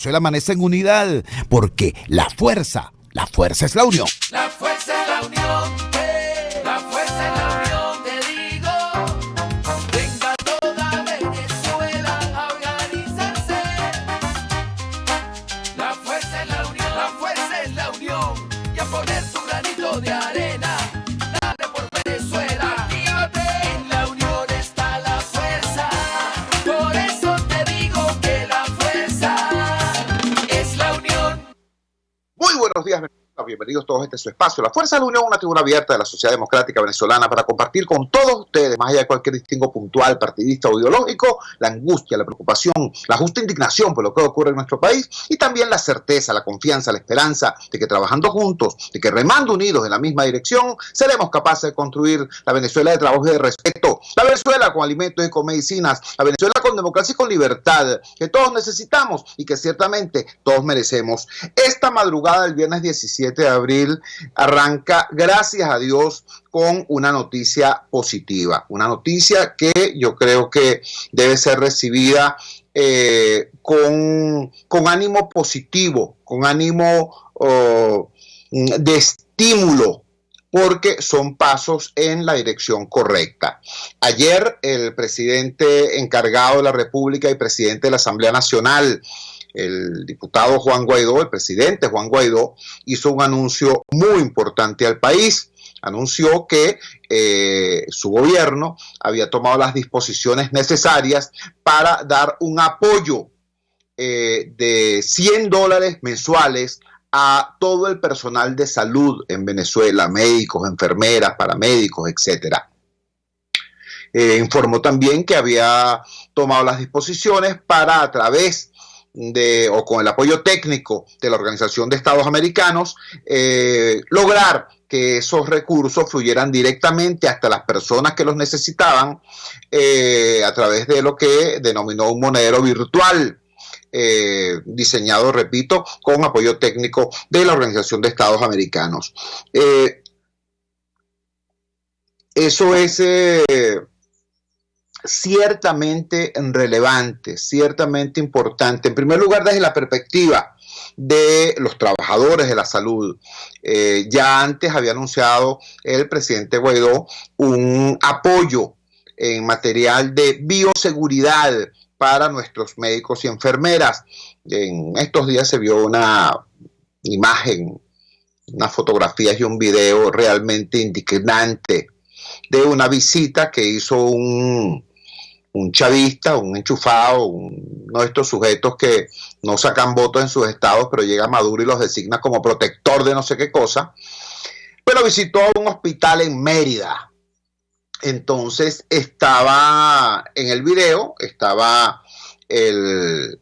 Venezuela amanece en unidad, porque la fuerza es la unión. La fuerza es la unión, la fuerza es la unión, te digo. Venga toda Venezuela a organizarse. La fuerza es la unión, la fuerza es la unión. Y a poner tu granito de arena, dale por Venezuela. Actívate, en la unión está la fuerza. Por eso te digo que la fuerza es la unión. Muy buenos días, bienvenidos todos a este su espacio. La Fuerza de la Unión, una tribuna abierta de la sociedad democrática venezolana para compartir con todos ustedes, más allá de cualquier distingo puntual, partidista o ideológico, la angustia, la preocupación, la justa indignación por lo que ocurre en nuestro país y también la certeza, la confianza, la esperanza de que trabajando juntos, de que remando unidos en la misma dirección, seremos capaces de construir la Venezuela de trabajo y de respeto, la Venezuela con alimentos y con medicinas, la Venezuela con democracia y con libertad, que todos necesitamos y que ciertamente todos merecemos. Esta madrugada del viernes 17 de abril arranca, gracias a Dios, con una noticia positiva, una noticia que yo creo que debe ser recibida con ánimo positivo, con ánimo de estímulo, porque son pasos en la dirección correcta. Ayer el presidente encargado de la República y presidente de la Asamblea Nacional, el diputado Juan Guaidó, el presidente Juan Guaidó, hizo un anuncio muy importante al país. Anunció que su gobierno había tomado las disposiciones necesarias para dar un apoyo de $100 mensuales a todo el personal de salud en Venezuela, médicos, enfermeras, paramédicos, etcétera. Informó también que había tomado las disposiciones para, a través o con el apoyo técnico de la Organización de Estados Americanos, lograr que esos recursos fluyeran directamente hasta las personas que los necesitaban a través de lo que denominó un monedero virtual, diseñado, repito, con apoyo técnico de la Organización de Estados Americanos. Eso es ciertamente relevante, ciertamente importante. En primer lugar, desde la perspectiva de los trabajadores de la salud. Ya antes había anunciado el presidente Guaidó un apoyo en material de bioseguridad para nuestros médicos y enfermeras. En estos días se vio una imagen, unas fotografías y un video realmente indignante de una visita que hizo un chavista, un enchufado, uno de estos sujetos que no sacan votos en sus estados, pero llega Maduro y los designa como protector de no sé qué cosa, pero visitó un hospital en Mérida. Entonces estaba en el video, estaba en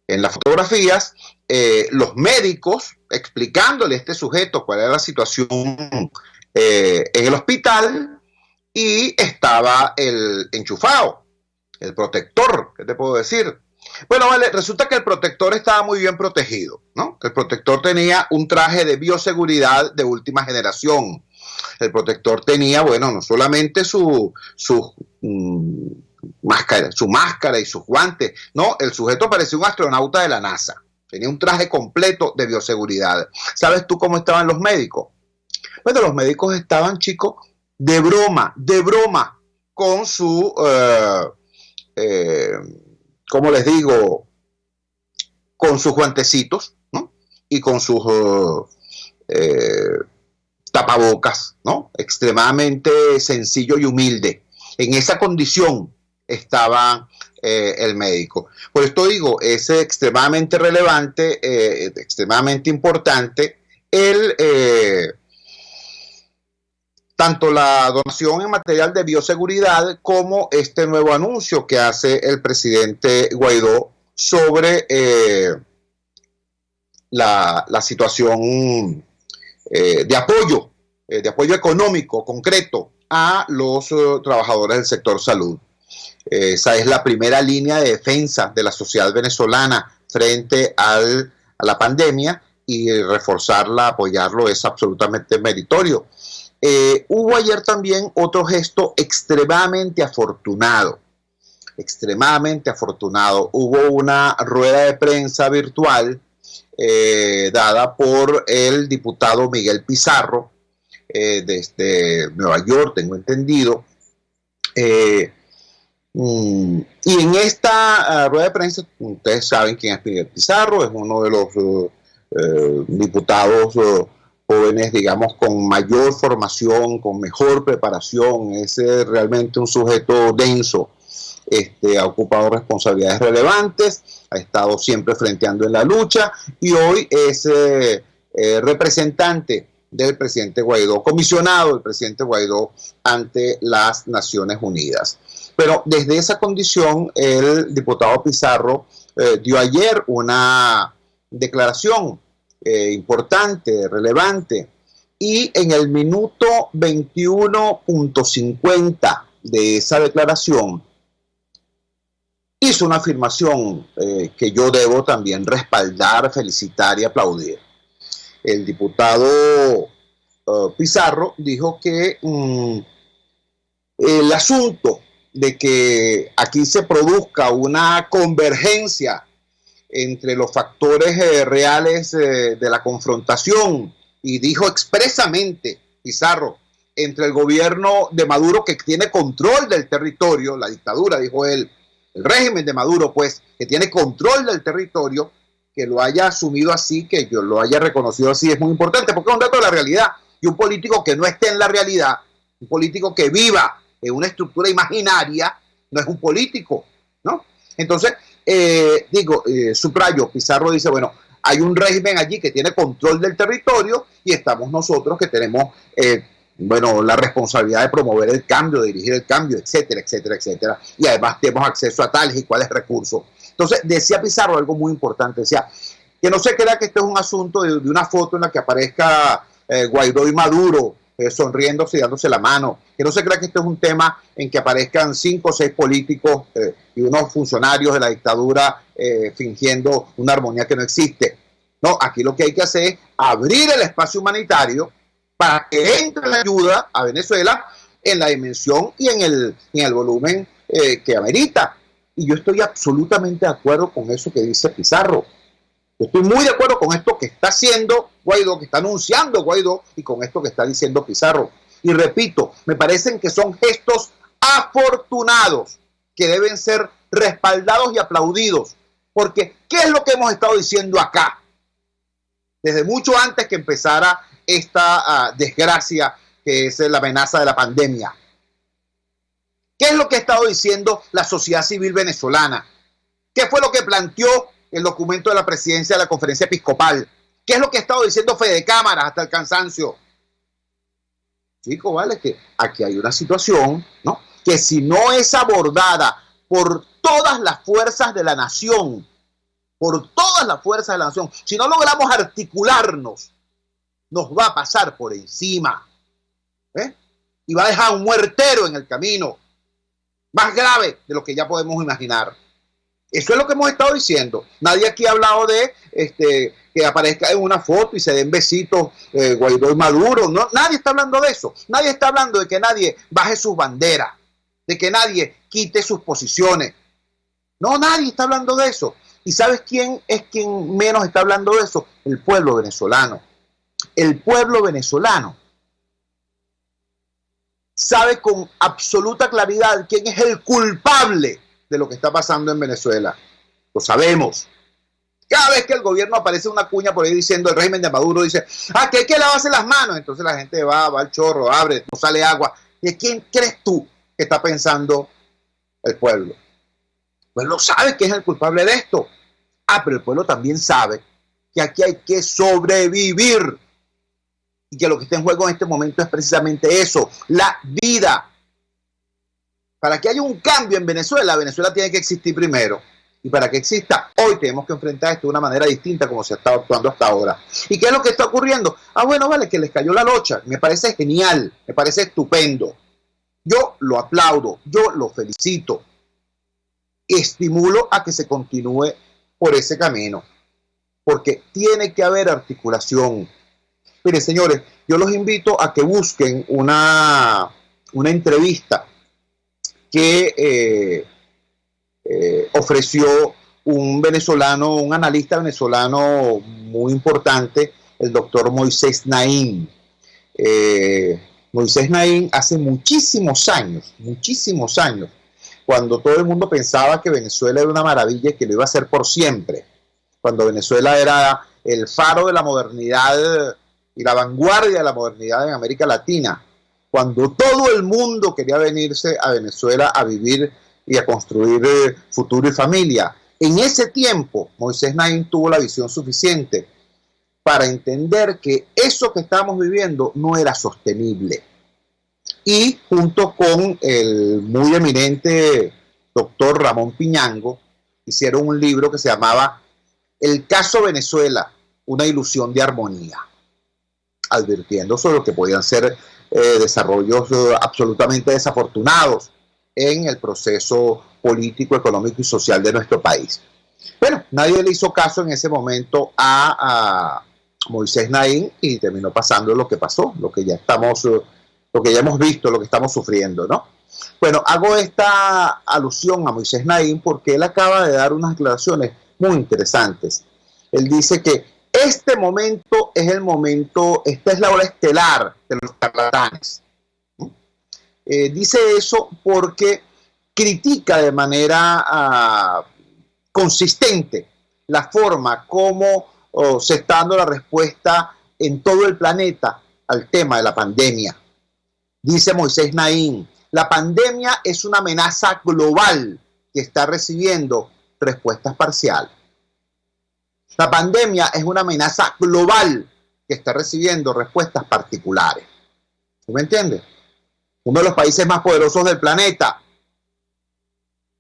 las fotografías, los médicos explicándole a este sujeto cuál era la situación en el hospital, y estaba el enchufado, el protector, ¿qué te puedo decir? Bueno, vale, resulta que el protector estaba muy bien protegido, ¿no? El protector tenía un traje de bioseguridad de última generación. El protector tenía, bueno, no solamente su máscara y sus guantes, no, el sujeto parecía un astronauta de la NASA. Tenía un traje completo de bioseguridad. ¿Sabes tú cómo estaban los médicos? Bueno, los médicos estaban, chicos, de broma, con su, ¿cómo les digo? Con sus guantecitos, ¿no? Y con sus tapabocas, ¿no? Extremadamente sencillo y humilde. En esa condición estaba el médico. Por esto digo, es extremadamente relevante, extremadamente importante tanto la donación en material de bioseguridad como este nuevo anuncio que hace el presidente Guaidó sobre la situación de apoyo económico concreto a los trabajadores del sector salud. Esa es la primera línea de defensa de la sociedad venezolana frente a la pandemia, y reforzarla, apoyarlo es absolutamente meritorio. Hubo ayer también otro gesto extremadamente afortunado. extremadamente afortunado. Hubo una rueda de prensa virtual dada por el diputado Miguel Pizarro, desde Nueva York, tengo entendido. Y en esta rueda de prensa, ustedes saben quién es Miguel Pizarro, es uno de los diputados jóvenes, digamos, con mayor formación, con mejor preparación, es realmente un sujeto denso, ha ocupado responsabilidades relevantes, ha estado siempre frenteando en la lucha y hoy es representante del presidente Guaidó, comisionado del presidente Guaidó ante las Naciones Unidas. Pero desde esa condición, el diputado Pizarro dio ayer una declaración importante, relevante, y en el minuto 21.50 de esa declaración hizo una afirmación que yo debo también respaldar, felicitar y aplaudir. El diputado Pizarro dijo que el asunto de que aquí se produzca una convergencia entre los factores reales de la confrontación, y dijo expresamente Pizarro, entre el gobierno de Maduro, que tiene control del territorio, la dictadura, dijo él, el régimen de Maduro, pues, que tiene control del territorio, que lo haya asumido así, que yo lo haya reconocido así, es muy importante, porque es un dato de la realidad, y un político que no esté en la realidad, un político que viva en una estructura imaginaria, no es un político, ¿no? Entonces, subrayo, Pizarro dice, bueno, hay un régimen allí que tiene control del territorio y estamos nosotros que tenemos, la responsabilidad de promover el cambio, de dirigir el cambio, etcétera, etcétera, etcétera. Y además tenemos acceso a tales y cuales recursos. Entonces, decía Pizarro algo muy importante, decía, que no se crea que este es un asunto de una foto en la que aparezca Guaidó y Maduro sonriéndose y dándose la mano, que no se crea que este es un tema en que aparezcan 5 o 6 políticos y unos funcionarios de la dictadura fingiendo una armonía que no existe. No, aquí lo que hay que hacer es abrir el espacio humanitario para que entre la ayuda a Venezuela en la dimensión y en el volumen que amerita. Y yo estoy absolutamente de acuerdo con eso que dice Pizarro. Yo estoy muy de acuerdo con esto que está haciendo Guaidó, que está anunciando Guaidó, y con esto que está diciendo Pizarro. Y repito, me parecen que son gestos afortunados que deben ser respaldados y aplaudidos. Porque, ¿qué es lo que hemos estado diciendo acá? Desde mucho antes que empezara esta desgracia que es la amenaza de la pandemia. ¿Qué es lo que ha estado diciendo la sociedad civil venezolana? ¿Qué fue lo que planteó el documento de la presidencia de la conferencia episcopal? ¿Qué es lo que ha estado diciendo Fede Cámaras hasta el cansancio? Chicos, vale, que aquí hay una situación, ¿no?, que si no es abordada por todas las fuerzas de la nación, si no logramos articularnos, nos va a pasar por encima, y va a dejar un muertero en el camino, más grave de lo que ya podemos imaginar. Eso es lo que hemos estado diciendo. Nadie aquí ha hablado de que aparezca en una foto y se den besitos Guaidó y Maduro. No, nadie está hablando de eso. Nadie está hablando de que nadie baje sus banderas, de que nadie quite sus posiciones. No, nadie está hablando de eso. ¿Y sabes quién es quien menos está hablando de eso? El pueblo venezolano. El pueblo venezolano sabe con absoluta claridad quién es el culpable de lo que está pasando en Venezuela. Lo sabemos. Cada vez que el gobierno aparece una cuña por ahí diciendo, el régimen de Maduro dice, que hay que lavarse las manos, entonces la gente va al chorro, abre, no sale agua. ¿Y quién crees tú que está pensando el pueblo? El pueblo sabe que es el culpable de esto. Pero el pueblo también sabe que aquí hay que sobrevivir y que lo que está en juego en este momento es precisamente eso, la vida. Para que haya un cambio en Venezuela, Venezuela tiene que existir primero. Y para que exista, hoy tenemos que enfrentar esto de una manera distinta como se ha estado actuando hasta ahora. ¿Y qué es lo que está ocurriendo? Bueno, vale, que les cayó la locha. Me parece genial, me parece estupendo. Yo lo aplaudo, yo lo felicito. Estimulo a que se continúe por ese camino. Porque tiene que haber articulación. Miren, señores, yo los invito a que busquen una entrevista que ofreció un venezolano, un analista venezolano muy importante, el doctor Moisés Naim. Moisés Naim hace muchísimos años, cuando todo el mundo pensaba que Venezuela era una maravilla y que lo iba a ser por siempre, cuando Venezuela era el faro de la modernidad y la vanguardia de la modernidad en América Latina, cuando todo el mundo quería venirse a Venezuela a vivir y a construir futuro y familia. En ese tiempo, Moisés Naim tuvo la visión suficiente para entender que eso que estábamos viviendo no era sostenible. Y junto con el muy eminente doctor Ramón Piñango, hicieron un libro que se llamaba El caso Venezuela, una ilusión de armonía, advirtiendo sobre lo que podían ser desarrollos absolutamente desafortunados en el proceso político, económico y social de nuestro país. Bueno, nadie le hizo caso en ese momento a Moisés Naim y terminó pasando lo que pasó, lo que ya hemos visto, lo que estamos sufriendo, ¿no? Bueno, hago esta alusión a Moisés Naim porque él acaba de dar unas declaraciones muy interesantes. Él dice que este momento es el momento, esta es la hora estelar de los charlatanes. Dice eso porque critica de manera consistente la forma como se está dando la respuesta en todo el planeta al tema de la pandemia. Dice Moisés Naim, la pandemia es una amenaza global que está recibiendo respuestas parciales. La pandemia es una amenaza global que está recibiendo respuestas particulares. ¿Sí me entiende? Uno de los países más poderosos del planeta,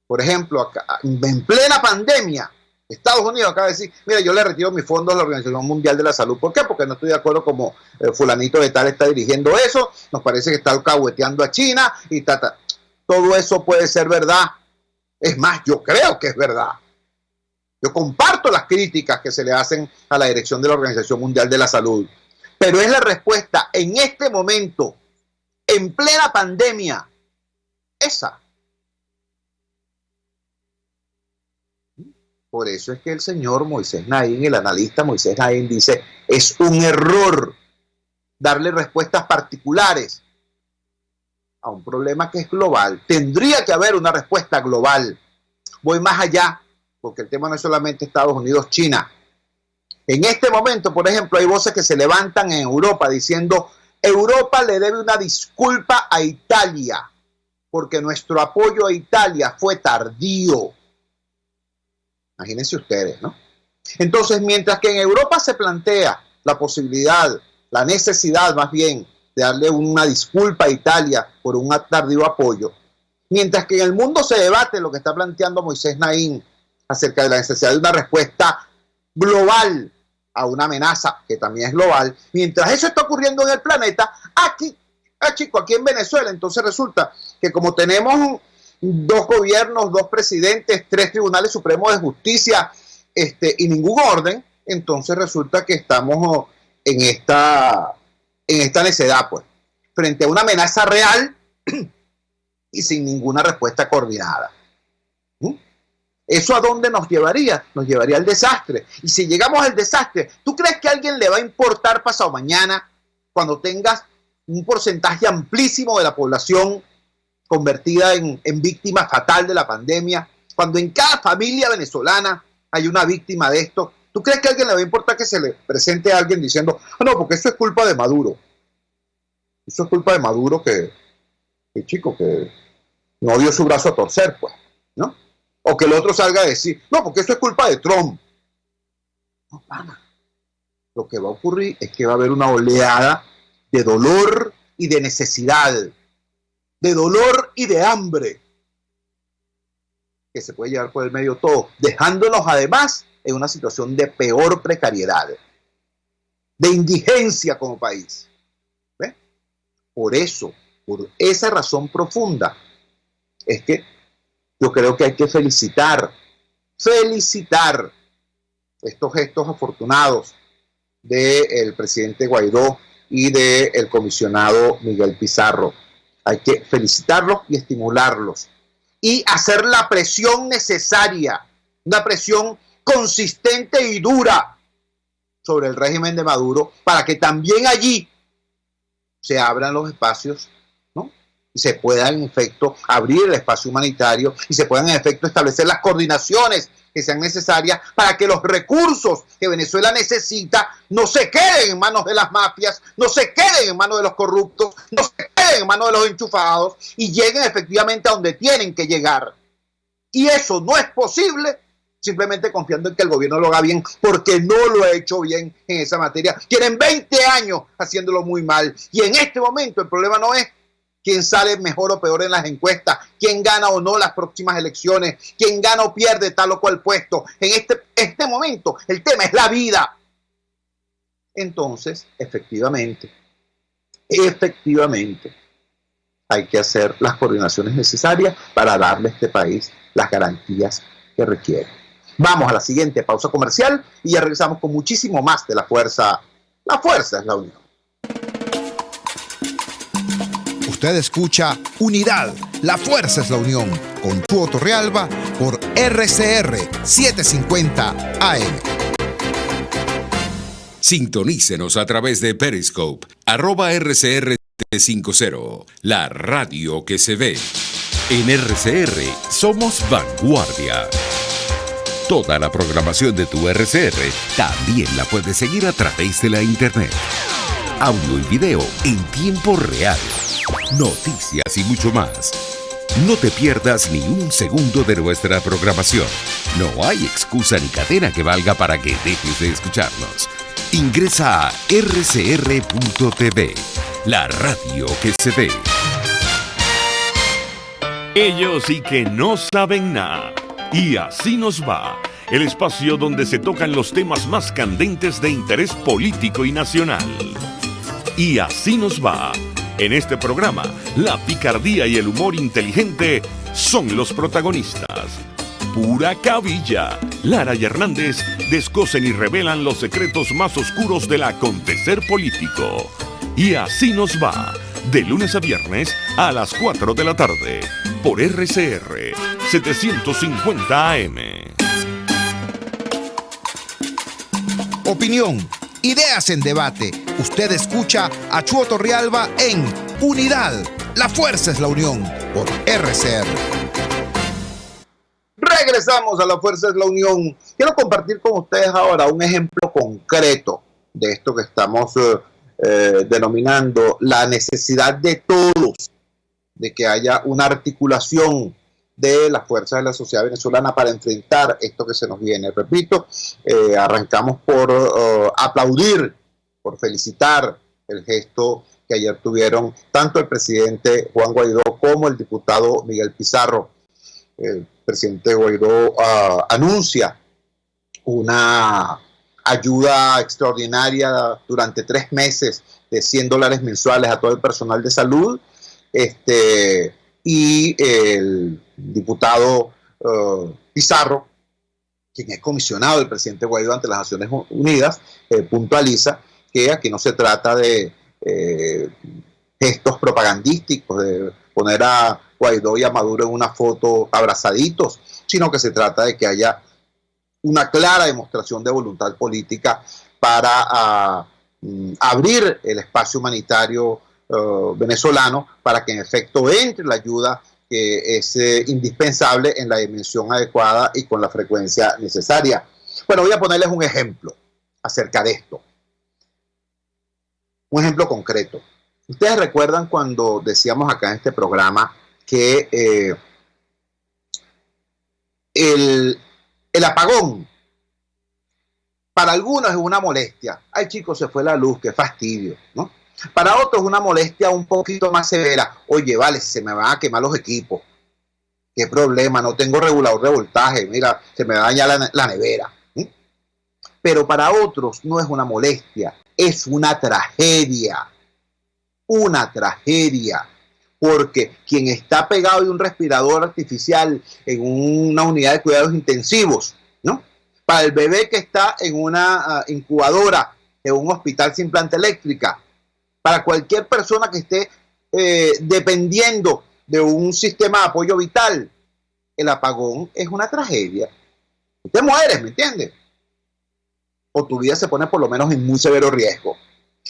por ejemplo, acá, en plena pandemia, Estados Unidos acaba de decir, mira, yo le retiro mis fondos a la Organización Mundial de la Salud. ¿Por qué? Porque no estoy de acuerdo como fulanito de tal está dirigiendo eso, nos parece que está alcahueteando a China y ta. Todo eso puede ser verdad. Es más, yo creo que es verdad. Yo comparto las críticas que se le hacen a la dirección de la Organización Mundial de la Salud, pero es la respuesta en este momento, en plena pandemia, esa. Por eso es que el señor Moisés Naim, el analista Moisés Naim, dice, es un error darle respuestas particulares a un problema que es global. Tendría que haber una respuesta global. Voy más allá, porque el tema no es solamente Estados Unidos, China. En este momento, por ejemplo, hay voces que se levantan en Europa diciendo, Europa le debe una disculpa a Italia, porque nuestro apoyo a Italia fue tardío. Imagínense ustedes, ¿no? Entonces, mientras que en Europa se plantea la posibilidad, la necesidad más bien, de darle una disculpa a Italia por un tardío apoyo, mientras que en el mundo se debate lo que está planteando Moisés Naim acerca de la necesidad de una respuesta global a una amenaza que también es global, mientras eso está ocurriendo en el planeta, aquí en Venezuela, entonces resulta que como tenemos dos gobiernos, dos presidentes, tres tribunales supremos de justicia y ningún orden, entonces resulta que estamos en esta necedad, pues, frente a una amenaza real y sin ninguna respuesta coordinada. ¿Eso a dónde nos llevaría? Nos llevaría al desastre. Y si llegamos al desastre, ¿tú crees que a alguien le va a importar pasado mañana cuando tengas un porcentaje amplísimo de la población convertida en víctima fatal de la pandemia? Cuando en cada familia venezolana hay una víctima de esto, ¿tú crees que a alguien le va a importar que se le presente a alguien diciendo, no, porque eso es culpa de Maduro? Eso es culpa de Maduro que no dio su brazo a torcer, pues, ¿no? O que el otro salga a decir, no, porque eso es culpa de Trump. No, pana. Lo que va a ocurrir es que va a haber una oleada de dolor y de necesidad, de dolor y de hambre, que se puede llevar por el medio todo, dejándonos además en una situación de peor precariedad, de indigencia como país. ¿Ve? Por esa razón profunda, es que yo creo que hay que felicitar estos gestos afortunados del presidente Guaidó y del comisionado Miguel Pizarro. Hay que felicitarlos y estimularlos. y hacer la presión necesaria, una presión consistente y dura sobre el régimen de Maduro para que también allí se abran los espacios, ¿no? Y se pueda en efecto abrir el espacio humanitario y se puedan en efecto establecer las coordinaciones que sean necesarias para que los recursos que Venezuela necesita no se queden en manos de las mafias, no se queden en manos de los corruptos, no se queden en manos de los enchufados y lleguen efectivamente a donde tienen que llegar. Y eso no es posible simplemente confiando en que el gobierno lo haga bien, porque no lo ha hecho bien en esa materia. Tienen 20 años haciéndolo muy mal y en este momento el problema no es quién sale mejor o peor en las encuestas, quién gana o no las próximas elecciones, quién gana o pierde tal o cual puesto. En este momento el tema es la vida. Entonces, efectivamente, hay que hacer las coordinaciones necesarias para darle a este país las garantías que requiere. Vamos a la siguiente pausa comercial y ya regresamos con muchísimo más de La Fuerza. La fuerza es la unión. Usted escucha Unidad, la fuerza es la unión, con Chuo Torrealba por RCR 750 AM. Sintonícenos a través de Periscope, @RCR750, la radio que se ve. En RCR somos vanguardia. Toda la programación de tu RCR también la puedes seguir a través de la internet. Audio y video en tiempo real. Noticias y mucho más. No te pierdas ni un segundo de nuestra programación. No hay excusa ni cadena que valga para que dejes de escucharnos. Ingresa a rcr.tv, la radio que se ve. Ellos sí que no saben nada. Y así nos va. El espacio donde se tocan los temas más candentes de interés político y nacional. Y así nos va. En este programa, la picardía y el humor inteligente son los protagonistas. Pura cabilla. Lara y Hernández descosen y revelan los secretos más oscuros del acontecer político. Y así nos va. De lunes a viernes a las 4 de la tarde. Por RCR 750 AM. Opinión, ideas en debate. Usted escucha a Chuo Torrealba en Unidad, la fuerza es la unión, por RCR. Regresamos a La Fuerza es la Unión. Quiero compartir con ustedes ahora un ejemplo concreto de esto que estamos denominando la necesidad de todos de que haya una articulación de las fuerzas de la sociedad venezolana para enfrentar esto que se nos viene. Repito, arrancamos por aplaudir, por felicitar el gesto que ayer tuvieron tanto el presidente Juan Guaidó como el diputado Miguel Pizarro. El presidente Guaidó anuncia una ayuda extraordinaria durante 3 meses de $100 mensuales a todo el personal de salud. Y el diputado Pizarro, quien es comisionado del presidente Guaidó ante las Naciones Unidas, puntualiza que aquí no se trata de gestos propagandísticos, de poner a Guaidó y a Maduro en una foto abrazaditos, sino que se trata de que haya una clara demostración de voluntad política para abrir el espacio humanitario venezolano para que en efecto entre la ayuda que es indispensable en la dimensión adecuada y con la frecuencia necesaria. Bueno, voy a ponerles un ejemplo acerca de esto. Un ejemplo concreto. Ustedes recuerdan cuando decíamos acá en este programa que el apagón para algunos es una molestia. Ay, chicos, se fue la luz, qué fastidio, ¿no? Para otros una molestia un poquito más severa. Oye, vale, se me van a quemar los equipos. ¿Qué problema? No tengo regulador de voltaje. Mira, se me daña la nevera. Pero para otros no es una molestia, es una tragedia. Una tragedia. Porque quien está pegado de un respirador artificial en una unidad de cuidados intensivos, ¿no? Para el bebé que está en una incubadora, en un hospital sin planta eléctrica, para cualquier persona que esté dependiendo de un sistema de apoyo vital, el apagón es una tragedia. Te mueres, ¿me entiendes? O tu vida se pone por lo menos en muy severo riesgo.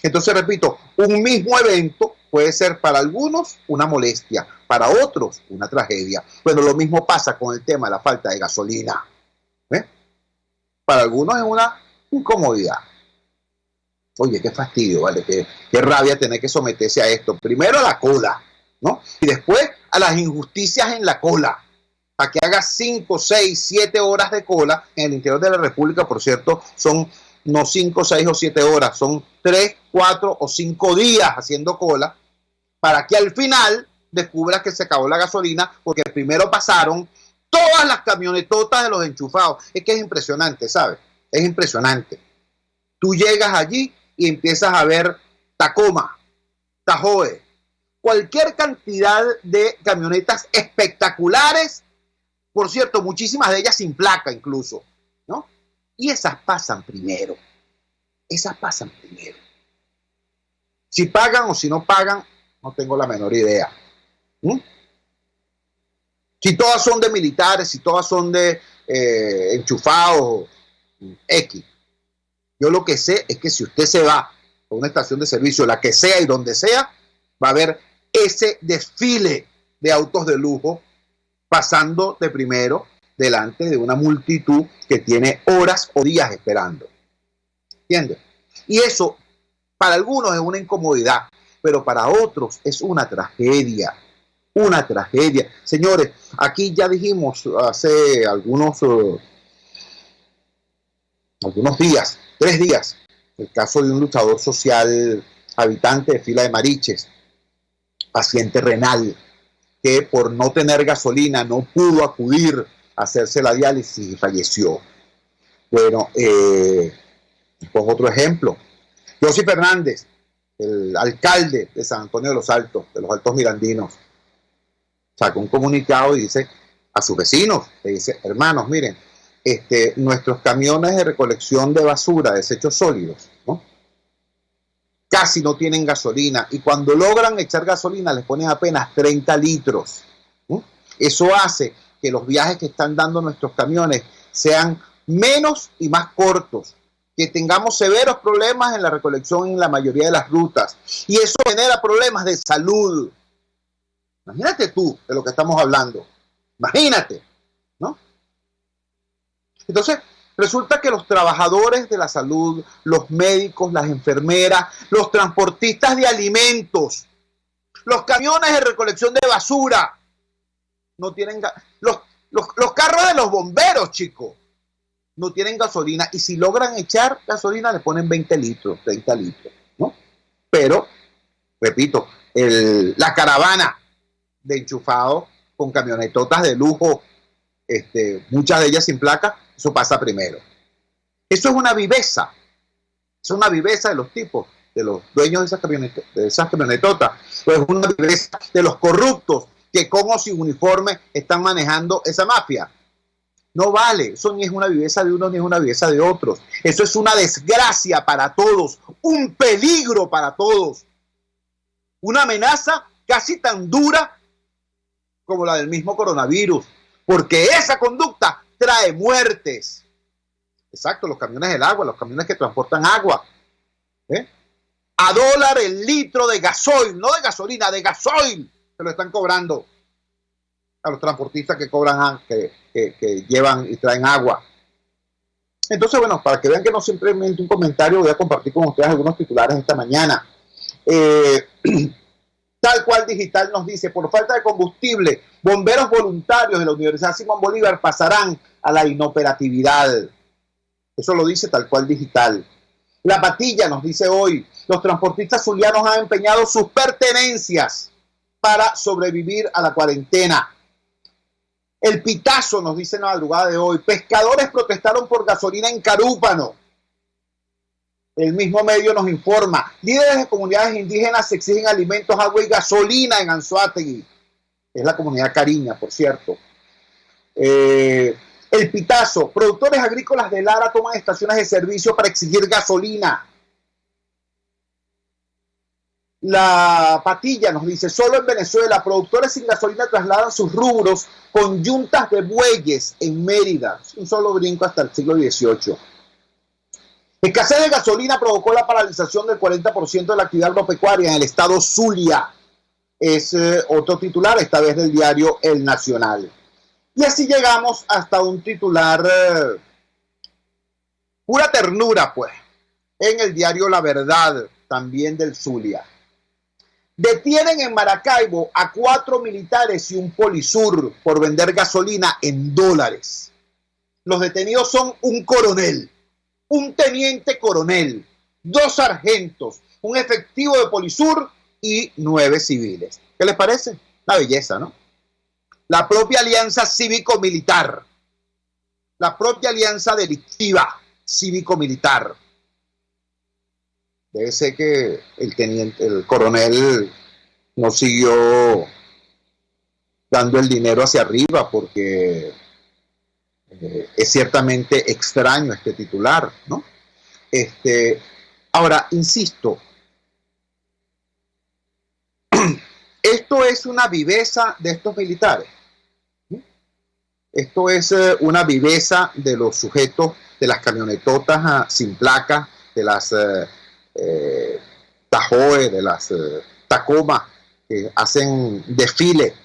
Entonces, repito, un mismo evento puede ser para algunos una molestia, para otros una tragedia. Bueno, lo mismo pasa con el tema de la falta de gasolina. ¿Ves? Para algunos es una incomodidad. Oye, qué fastidio, ¿vale? Qué rabia tener que someterse a esto. Primero a la cola, ¿no? Y después a las injusticias en la cola. A que haga 5, 6, 7 horas de cola en el interior de la República, por cierto, son no 5, 6 o 7 horas, son 3, 4 o 5 días haciendo cola, para que al final descubras que se acabó la gasolina, porque primero pasaron todas las camionetotas de los enchufados. Es que es impresionante, ¿sabes? Es impresionante. Tú llegas allí y empiezas a ver Tacoma, Tahoe, cualquier cantidad de camionetas espectaculares, por cierto, muchísimas de ellas sin placa incluso, ¿no? Y esas pasan primero. Esas pasan primero. Si pagan o si no pagan, no tengo la menor idea. Si todas son de militares, si todas son de enchufados, X. Yo lo que sé es que si usted se va a una estación de servicio, la que sea y donde sea, va a haber ese desfile de autos de lujo pasando de primero delante de una multitud que tiene horas o días esperando. ¿Entiendes? Y eso para algunos es una incomodidad, pero para otros es una tragedia. Una tragedia. Señores, aquí ya dijimos hace algunos días, 3 días, el caso de un luchador social habitante de Fila de Mariches, paciente renal, que por no tener gasolina no pudo acudir a hacerse la diálisis y falleció. Bueno, pongo otro ejemplo. José Fernández, el alcalde de San Antonio de los Altos Mirandinos, sacó un comunicado y dice a sus vecinos, le dice, hermanos, miren, nuestros camiones de recolección de basura, desechos sólidos, ¿no? Casi no tienen gasolina y cuando logran echar gasolina les ponen apenas 30 litros. ¿No? Eso hace que los viajes que están dando nuestros camiones sean menos y más cortos, que tengamos severos problemas en la recolección en la mayoría de las rutas y eso genera problemas de salud. Imagínate tú de lo que estamos hablando. Imagínate, ¿no? Entonces, resulta que los trabajadores de la salud, los médicos, las enfermeras, los transportistas de alimentos, los camiones de recolección de basura, no tienen los carros de los bomberos, chicos, no tienen gasolina. Y si logran echar gasolina, le ponen 20 litros, 30 litros, ¿no? Pero, repito, la caravana de enchufados con camionetotas de lujo, muchas de ellas sin placa, eso pasa primero. Eso es una viveza. Es una viveza de los tipos, de los dueños de esas camionetotas. Es una viveza de los corruptos que con o sin uniforme están manejando esa mafia. No vale. Eso ni es una viveza de unos ni es una viveza de otros. Eso es una desgracia para todos. Un peligro para todos. Una amenaza casi tan dura como la del mismo coronavirus. Porque esa conducta trae muertes. Exacto, los camiones del agua, los camiones que transportan agua. A $1 el litro de gasoil, no de gasolina, de gasoil, se lo están cobrando a los transportistas que cobran, que llevan y traen agua. Entonces, bueno, para que vean que no simplemente un comentario, voy a compartir con ustedes algunos titulares esta mañana. Tal Cual Digital nos dice, por falta de combustible, bomberos voluntarios de la Universidad Simón Bolívar pasarán a la inoperatividad. Eso lo dice Tal Cual Digital. La Patilla nos dice hoy, los transportistas zulianos han empeñado sus pertenencias para sobrevivir a la cuarentena. El Pitazo nos dice en la madrugada de hoy, pescadores protestaron por gasolina en Carúpano. El mismo medio nos informa, líderes de comunidades indígenas exigen alimentos, agua y gasolina en Anzoátegui. Es la comunidad cariña, por cierto. El Pitazo, productores agrícolas de Lara toman estaciones de servicio para exigir gasolina. La Patilla nos dice, solo en Venezuela, productores sin gasolina trasladan sus rubros con yuntas de bueyes en Mérida. Es un solo brinco hasta el siglo XVIII. Escasez de gasolina provocó la paralización del 40% de la actividad agropecuaria en el estado Zulia. Es otro titular, esta vez del diario El Nacional. Y así llegamos hasta un titular pura ternura, pues, en el diario La Verdad, también del Zulia. Detienen en Maracaibo a 4 militares y un polisur por vender gasolina en dólares. Los detenidos son un coronel, un teniente coronel, 2 sargentos, un efectivo de polisur y 9 civiles. ¿Qué les parece? Una belleza, ¿no? La propia alianza cívico-militar, la propia alianza delictiva cívico-militar. Debe ser que el coronel no siguió dando el dinero hacia arriba, porque es ciertamente extraño este titular, ¿no? Ahora, insisto, esto es una viveza de estos militares. Esto es una viveza de los sujetos de las camionetotas sin placa, de las Tahoe, de las Tacoma, que hacen desfile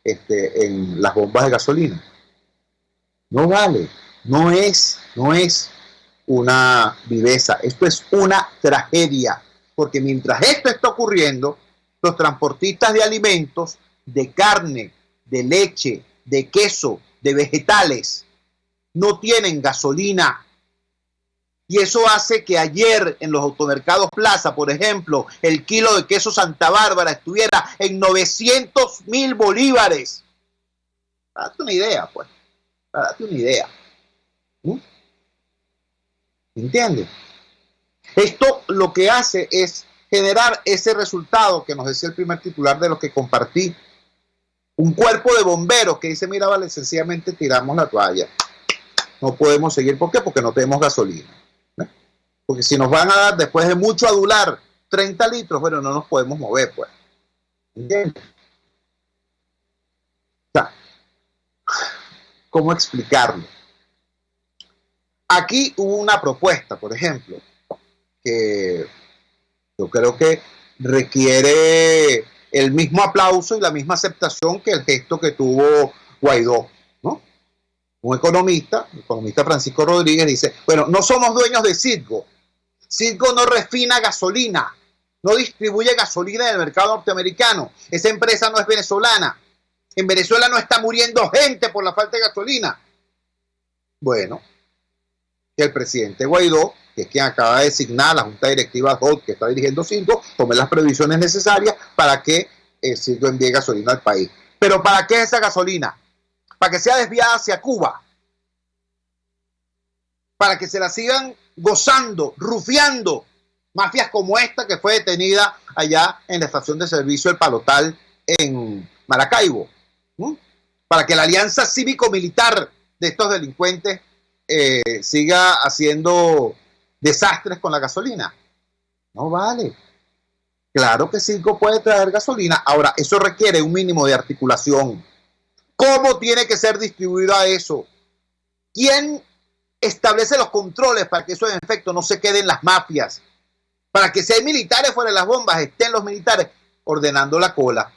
en las bombas de gasolina. No vale, no es una viveza, esto es una tragedia, porque mientras esto está ocurriendo, los transportistas de alimentos, de carne, de leche, de queso, de vegetales, no tienen gasolina. Y eso hace que ayer en los automercados Plaza, por ejemplo, el kilo de queso Santa Bárbara estuviera en 900.000 bolívares. Para darte una idea, pues. Para darte una idea. ¿Entiendes? Esto lo que hace es generar ese resultado que nos decía el primer titular de lo que compartí. Un cuerpo de bomberos que dice, mira, vale, sencillamente tiramos la toalla. No podemos seguir. ¿Por qué? Porque no tenemos gasolina. Porque si nos van a dar, después de mucho adular, 30 litros, bueno, no nos podemos mover, pues. ¿Entiendes? O sea, ¿cómo explicarlo? Aquí hubo una propuesta, por ejemplo, que yo creo que requiere el mismo aplauso y la misma aceptación que el gesto que tuvo Guaidó, ¿no? Un economista, el economista Francisco Rodríguez, dice, bueno, no somos dueños de Citgo. Citgo no refina gasolina, no distribuye gasolina en el mercado norteamericano. Esa empresa no es venezolana. En Venezuela no está muriendo gente por la falta de gasolina. Bueno, que el presidente Guaidó, que es quien acaba de designar la Junta Directiva DOT que está dirigiendo Citgo, tome las previsiones necesarias para que Citgo envíe gasolina al país. ¿Pero para qué es esa gasolina? Para que sea desviada hacia Cuba. Para que se la sigan gozando, rufiando mafias como esta que fue detenida allá en la estación de servicio El Palotal en Maracaibo. Para que la alianza cívico-militar de estos delincuentes siga haciendo desastres con la gasolina. No vale. Claro que Citgo puede traer gasolina. Ahora, eso requiere un mínimo de articulación. ¿Cómo tiene que ser distribuida eso? ¿Quién establece los controles para que eso en efecto no se quede en las mafias? Para que si hay militares fuera de las bombas, estén los militares ordenando la cola.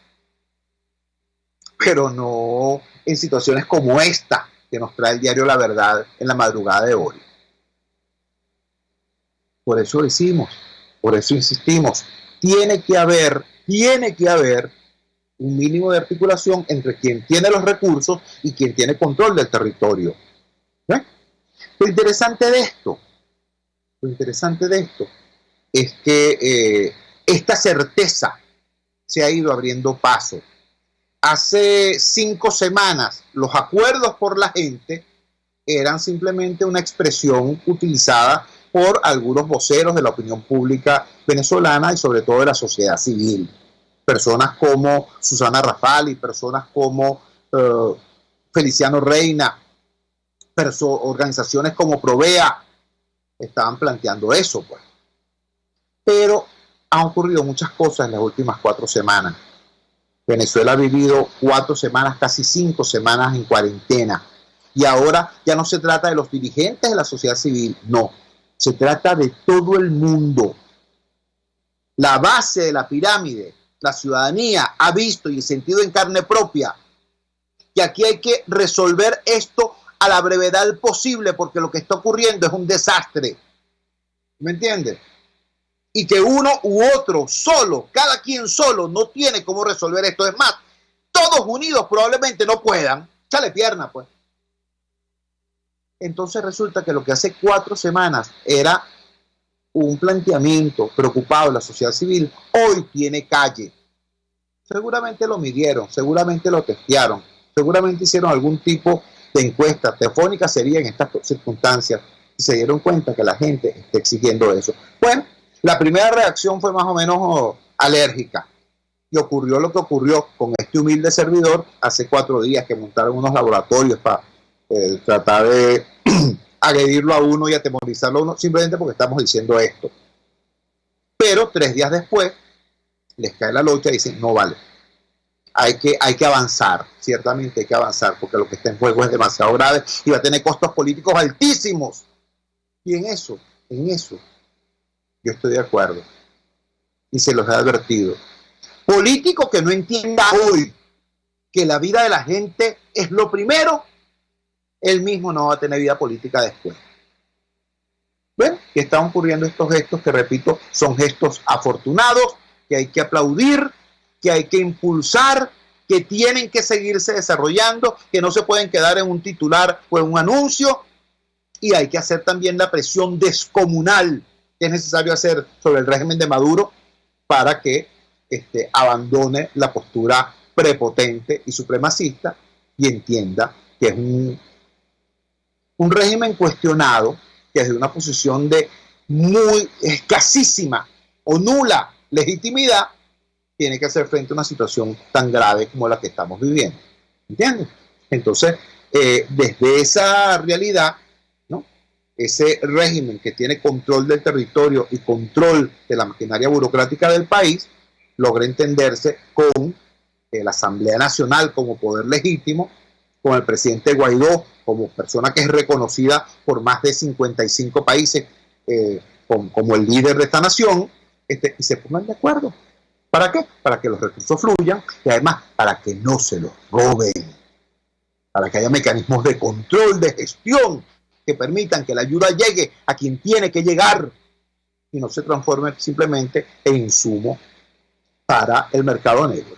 Pero no en situaciones como esta que nos trae el diario La Verdad en la madrugada de hoy. Por eso decimos, por eso insistimos, tiene que haber un mínimo de articulación entre quien tiene los recursos y quien tiene control del territorio. Lo interesante de esto es que esta certeza se ha ido abriendo paso. Hace 5 semanas los acuerdos por la gente eran simplemente una expresión utilizada por algunos voceros de la opinión pública venezolana y sobre todo de la sociedad civil. Personas como Susana Rafali, personas como Feliciano Reina, organizaciones como Provea estaban planteando eso, pues. Pero han ocurrido muchas cosas en las últimas 4 semanas. Venezuela ha vivido 4 semanas, casi 5 semanas en cuarentena. Y ahora ya no se trata de los dirigentes de la sociedad civil, no. Se trata de todo el mundo. La base de la pirámide, la ciudadanía, ha visto y sentido en carne propia que aquí hay que resolver esto a la brevedad posible, porque lo que está ocurriendo es un desastre. ¿Me entiendes? Y que uno u otro solo, cada quien solo, no tiene cómo resolver esto. Es más, todos unidos probablemente no puedan. Échale pierna, pues. Entonces resulta que lo que hace 4 semanas era un planteamiento preocupado de la sociedad civil, hoy tiene calle. Seguramente lo midieron, seguramente lo testearon, seguramente hicieron algún tipo de encuesta telefónica sería en estas circunstancias y se dieron cuenta que la gente está exigiendo eso. Bueno, la primera reacción fue más o menos alérgica y ocurrió lo que ocurrió con este humilde servidor hace 4 días que montaron unos laboratorios para tratar de agredirlo a uno y atemorizarlo a uno simplemente porque estamos diciendo esto. Pero 3 días después les cae la locha y dicen no vale. Hay que avanzar, ciertamente hay que avanzar, porque lo que está en juego es demasiado grave y va a tener costos políticos altísimos. Y en eso, yo estoy de acuerdo. Y se los he advertido. Político que no entienda hoy que la vida de la gente es lo primero, él mismo no va a tener vida política después. Bueno, que están ocurriendo estos gestos que, repito, son gestos afortunados, que hay que aplaudir, que hay que impulsar, que tienen que seguirse desarrollando, que no se pueden quedar en un titular o en un anuncio, y hay que hacer también la presión descomunal que es necesario hacer sobre el régimen de Maduro para que abandone la postura prepotente y supremacista y entienda que es un régimen cuestionado, que desde una posición de muy escasísima o nula legitimidad tiene que hacer frente a una situación tan grave como la que estamos viviendo. ¿Entiendes? Entonces, desde esa realidad, ¿no? Ese régimen que tiene control del territorio y control de la maquinaria burocrática del país, logra entenderse con la Asamblea Nacional como poder legítimo, con el presidente Guaidó como persona que es reconocida por más de 55 países como el líder de esta nación, y se pongan de acuerdo. ¿Para qué? Para que los recursos fluyan y además para que no se los roben, para que haya mecanismos de control, de gestión que permitan que la ayuda llegue a quien tiene que llegar y no se transforme simplemente en insumo para el mercado negro.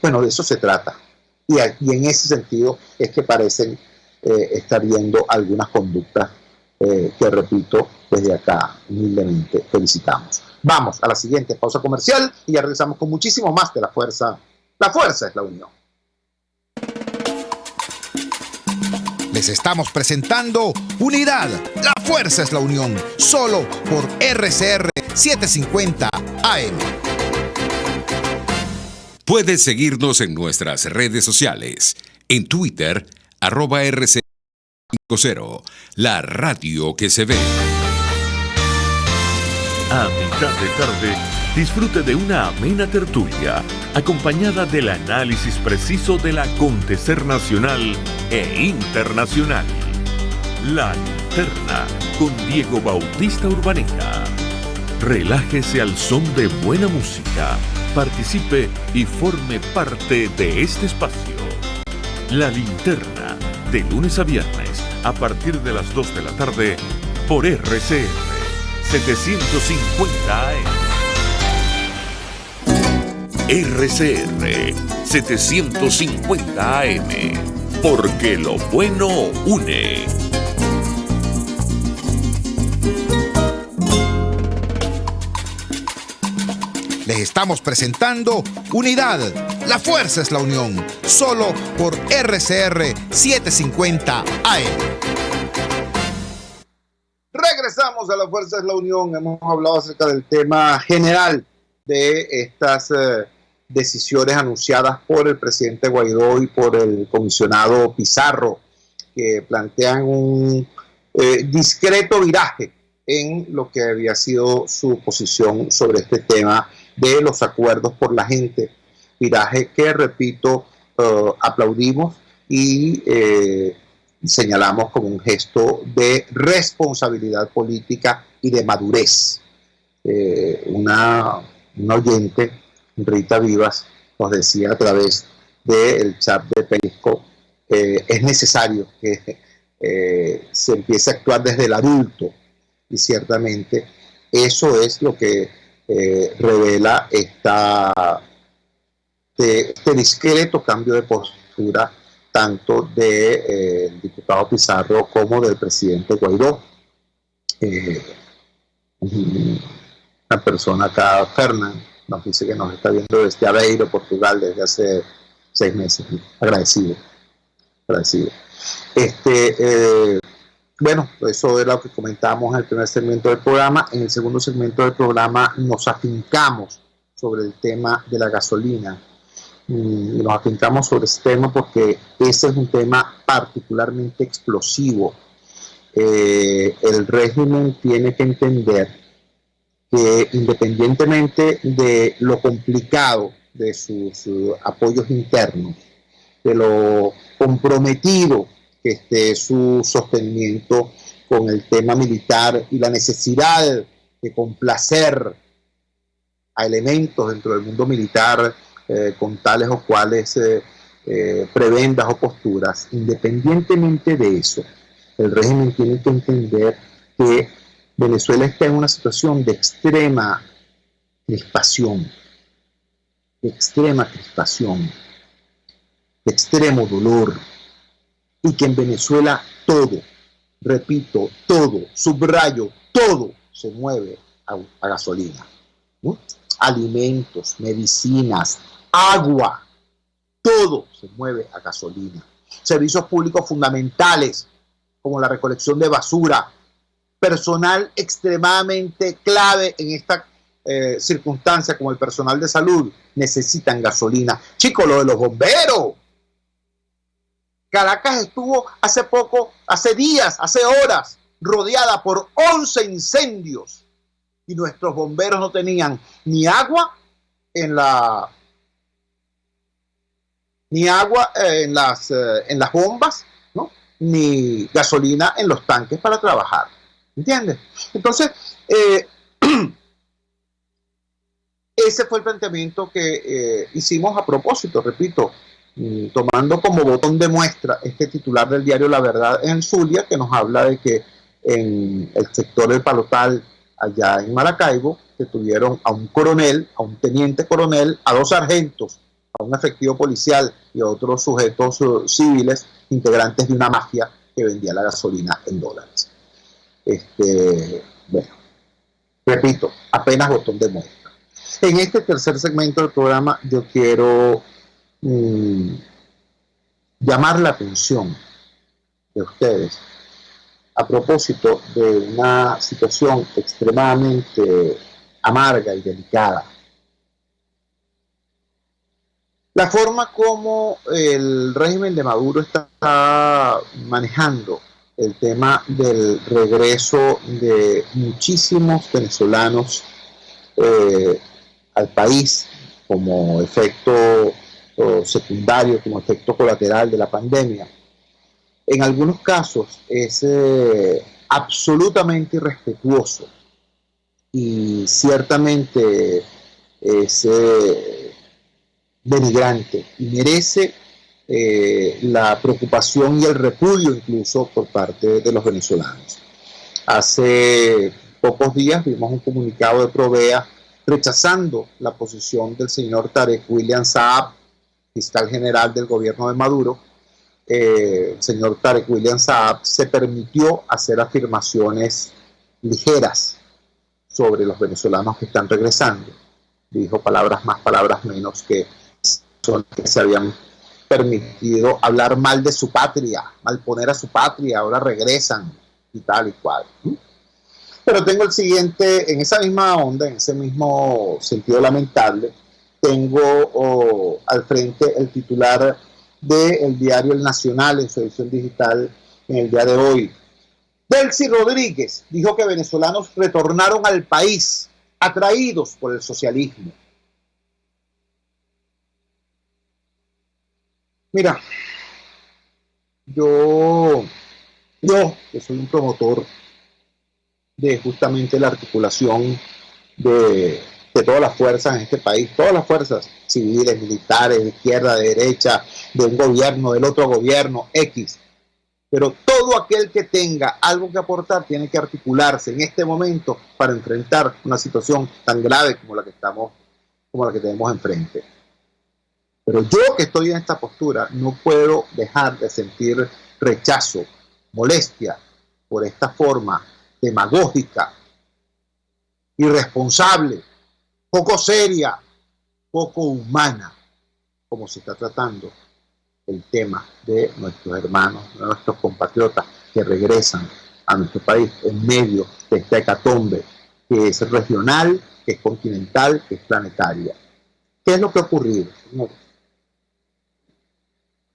Bueno, de eso se trata. Y en ese sentido es que parecen estar viendo algunas conductas que, repito, desde acá humildemente felicitamos. Vamos a la siguiente pausa comercial y ya regresamos con muchísimo más de La Fuerza. La fuerza es la unión. Les estamos presentando Unidad. La fuerza es la unión. Solo por RCR 750 AM. Puedes seguirnos en nuestras redes sociales. En Twitter, @RC50, la radio que se ve. A mitad de tarde, disfrute de una amena tertulia, acompañada del análisis preciso del acontecer nacional e internacional. La Linterna, con Diego Bautista Urbaneja. Relájese al son de buena música, participe y forme parte de este espacio. La Linterna, de lunes a viernes, a partir de las 2 de la tarde, por RCR 750 AM. RCR 750 AM, porque lo bueno une. Les estamos presentando Unidad. La fuerza es la unión. Solo por RCR 750 AM. Regresamos a La Fuerza es la Unión. Hemos hablado acerca del tema general de estas decisiones anunciadas por el presidente Guaidó y por el comisionado Pizarro, que plantean un discreto viraje en lo que había sido su posición sobre este tema de los acuerdos por la gente, viraje que, repito, aplaudimos y señalamos como un gesto de responsabilidad política y de madurez. Una oyente, Rita Vivas, nos decía a través del chat de Periscope, es necesario que se empiece a actuar desde el adulto, y ciertamente eso es lo que revela este discreto cambio de postura tanto del diputado Pizarro como del presidente Guaidó. Una persona acá, Fernán, nos dice que nos está viendo desde Aveiro, Portugal, desde hace 6 meses. Agradecido. Bueno, eso es lo que comentábamos en el primer segmento del programa. En el segundo segmento del programa nos afincamos sobre el tema de la gasolina. Nos afincamos sobre ese tema porque ese es un tema particularmente explosivo. El régimen tiene que entender que, independientemente de lo complicado de sus apoyos internos, de lo comprometido que esté su sostenimiento con el tema militar y la necesidad de complacer a elementos dentro del mundo militar con tales o cuales prebendas o posturas, independientemente de eso, el régimen tiene que entender que Venezuela está en una situación de extrema crispación, de extremo dolor, y que en Venezuela todo, repito, todo, subrayo, todo se mueve a gasolina, ¿no? Alimentos, medicinas, agua, todo se mueve a gasolina. Servicios públicos fundamentales como la recolección de basura, personal extremadamente clave en esta circunstancia como el personal de salud, necesitan gasolina. Chicos, lo de los bomberos. Caracas estuvo hace días, hace horas, rodeada por 11 incendios y nuestros bomberos no tenían ni agua en las bombas, ¿no? Ni gasolina en los tanques para trabajar. ¿Entiendes? Entonces, ese fue el planteamiento que hicimos a propósito, repito, tomando como botón de muestra este titular del diario La Verdad en el Zulia, que nos habla de que en el sector del Palotal, allá en Maracaibo, que tuvieron a un coronel, a un teniente coronel, a 2 sargentos, a un efectivo policial y a otros sujetos civiles, integrantes de una mafia que vendía la gasolina en dólares. Bueno, repito, apenas botón de muestra. En este tercer segmento del programa yo quiero llamar la atención de ustedes a propósito de una situación extremadamente amarga y delicada. La forma como el régimen de Maduro está manejando el tema del regreso de muchísimos venezolanos al país como efecto secundario, como efecto colateral de la pandemia, en algunos casos es absolutamente irrespetuoso y ciertamente es denigrante y merece la preocupación y el repudio incluso por parte de los venezolanos. Hace pocos días vimos un comunicado de Provea rechazando la posición del señor Tarek William Saab, fiscal general del gobierno de Maduro. El señor Tarek William Saab se permitió hacer afirmaciones ligeras sobre los venezolanos que están regresando. Dijo palabras más, palabras menos, que son que se habían permitido hablar mal de su patria, malponer a su patria, ahora regresan y tal y cual. Pero tengo el siguiente, en esa misma onda, en ese mismo sentido lamentable, tengo al frente el titular del diario El Nacional en su edición digital en el día de hoy. Delcy Rodríguez dijo que venezolanos retornaron al país atraídos por el socialismo. Mira, yo que soy un promotor de justamente la articulación de todas las fuerzas en este país, todas las fuerzas civiles, militares, de izquierda, de derecha, de un gobierno, del otro gobierno, X. Pero todo aquel que tenga algo que aportar tiene que articularse en este momento para enfrentar una situación tan grave como la que tenemos enfrente. Pero yo que estoy en esta postura no puedo dejar de sentir rechazo, molestia por esta forma demagógica, irresponsable, poco seria, poco humana, como se está tratando el tema de nuestros hermanos, de nuestros compatriotas que regresan a nuestro país en medio de esta hecatombe que es regional, que es continental, que es planetaria. ¿Qué es lo que ha ocurrido?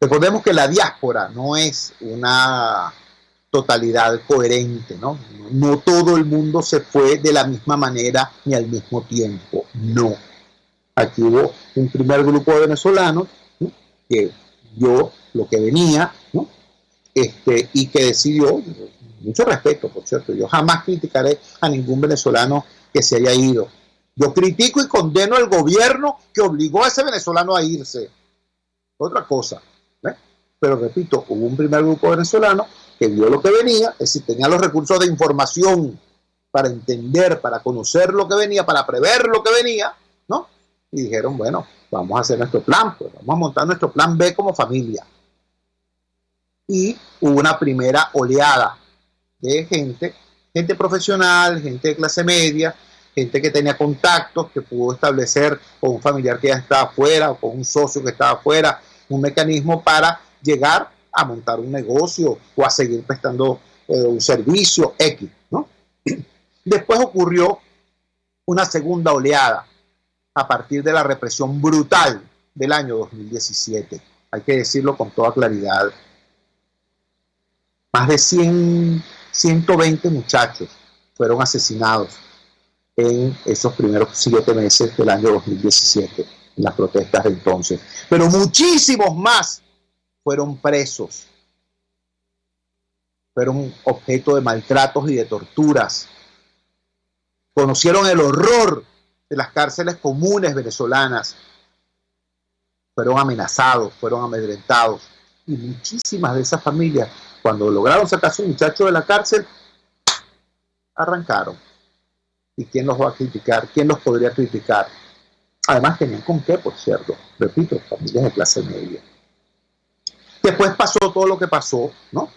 Recordemos que la diáspora no es una totalidad coherente, ¿no? No todo el mundo se fue de la misma manera ni al mismo tiempo, no. Aquí hubo un primer grupo de venezolanos, ¿no?, que vio lo que venía, ¿no?, y que decidió, mucho respeto, por cierto, yo jamás criticaré a ningún venezolano que se haya ido. Yo critico y condeno al gobierno que obligó a ese venezolano a irse. Otra cosa, ¿eh? Pero repito, hubo un primer grupo venezolano que vio lo que venía, es decir, tenía los recursos de información para entender, para conocer lo que venía, para prever lo que venía, ¿no? Y dijeron, bueno, vamos a hacer nuestro plan, pues vamos a montar nuestro plan B como familia. Y hubo una primera oleada de gente profesional, gente de clase media, gente que tenía contactos, que pudo establecer con un familiar que ya estaba afuera o con un socio que estaba afuera, un mecanismo para llegar a montar un negocio o a seguir prestando un servicio X, ¿no? Después ocurrió una segunda oleada a partir de la represión brutal del año 2017. Hay que decirlo con toda claridad. Más de 120 muchachos fueron asesinados en esos primeros 7 meses del año 2017, en las protestas de entonces. Pero muchísimos más fueron presos, fueron objeto de maltratos y de torturas. Conocieron el horror de las cárceles comunes venezolanas. Fueron amenazados, fueron amedrentados. Y muchísimas de esas familias, cuando lograron sacar a sus muchachos de la cárcel, arrancaron. ¿Y quién los va a criticar? ¿Quién los podría criticar? Además tenían con qué, por cierto. Repito, familias de clase media. Después pasó todo lo que pasó, ¿no?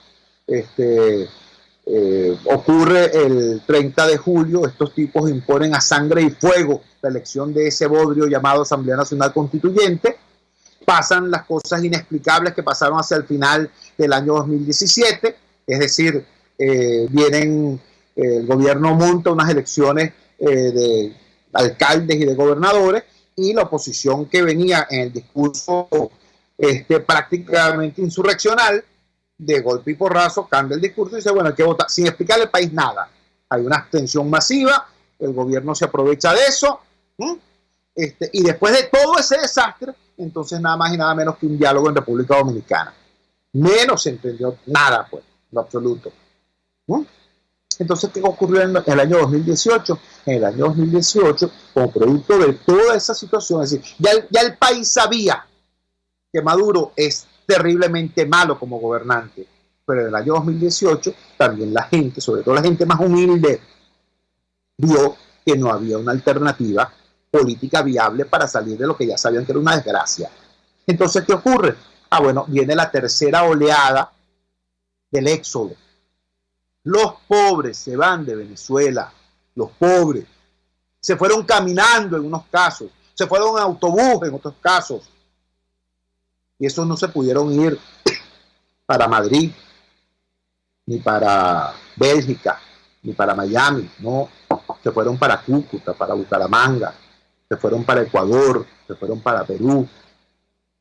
Ocurre el 30 de julio, estos tipos imponen a sangre y fuego la elección de ese bodrio llamado Asamblea Nacional Constituyente. Pasan las cosas inexplicables que pasaron hacia el final del año 2017, es decir, el gobierno monta unas elecciones de alcaldes y de gobernadores, y la oposición que venía en el discurso prácticamente insurreccional, de golpe y porrazo, cambia el discurso y dice, bueno, hay que votar, sin explicarle al país nada. Hay una abstención masiva, el gobierno se aprovecha de eso, y después de todo ese desastre, entonces nada más y nada menos que un diálogo en República Dominicana. Menos se entendió nada, pues, en lo absoluto. Entonces, ¿qué ocurrió en el año 2018? En el año 2018, como producto de toda esa situación, es decir, ya el país sabía que Maduro es terriblemente malo como gobernante, pero en el año 2018 también la gente, sobre todo la gente más humilde, vio que no había una alternativa política viable para salir de lo que ya sabían que era una desgracia. Entonces, ¿qué ocurre? Bueno, viene la tercera oleada del éxodo. Los pobres se van de Venezuela, los pobres. Se fueron caminando en unos casos, se fueron en autobús en otros casos. Y esos no se pudieron ir para Madrid, ni para Bélgica, ni para Miami, no. Se fueron para Cúcuta, para Bucaramanga, se fueron para Ecuador, se fueron para Perú,